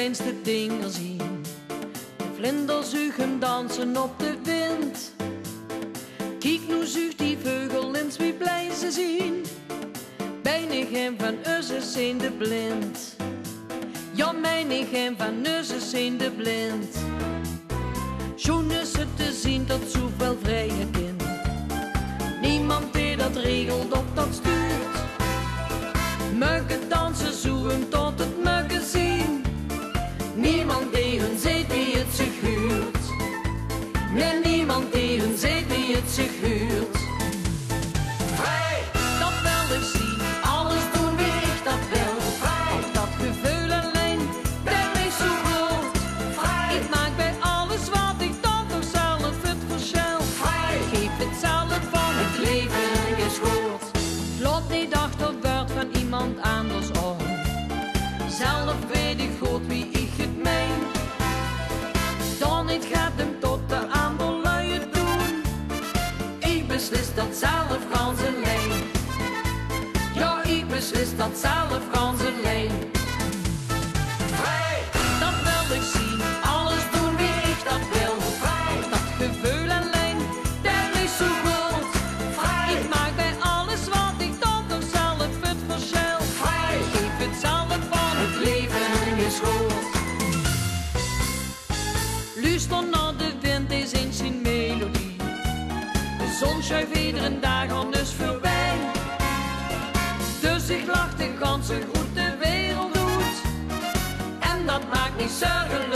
kleinste dingen zien. De vlinders zuigen dansen op de wind. Kijk nu zuigt die vogel eens wie blij ze zien. Bijna van ussen zijn de blind. Ja, mijnigem van ussen zijn de blind. Schoon is het te zien dat zoveel vrije kind. Niemand die dat regelt of dat stuurt. Muggen dansen zoeken tot het muggen zien. Niemand die hun zegt wie het zich huurt. Nee, niemand die hun zegt wie het zich huurt. Vrij, dat wil ik zien. Alles doen wie ik dat wil. Vrij, op dat gevoel alleen, dat is zo groot. Vrij, ik maak bij alles wat ik dan toch zelf het verschil. Vrij, geef het zelf van het leven geschoord. Vlot niet achterwaard van iemand anders om. Zelf weet ik goed wie ik het meen. Dan niet gaat hem tot de ander lui het doen. Ik beslis dat zelf ganz alleen. Ja, ik beslis dat zelf ganz alleen. Vrij, dat wil ik zien. Alles doen wie ik dat wil. Vrij, dat gevoel alleen, dat is zo groot. Vrij, ik maak bij alles wat ik dan toch zelf het verschil. Vrij, geef het zelf van het leven geschoord. Luister naar de wind, is eens zijn melodie. De zon schuift iedere dag anders voorbij. Dus ik lach de ganse goed de wereld doet. En dat maakt niet zorgen.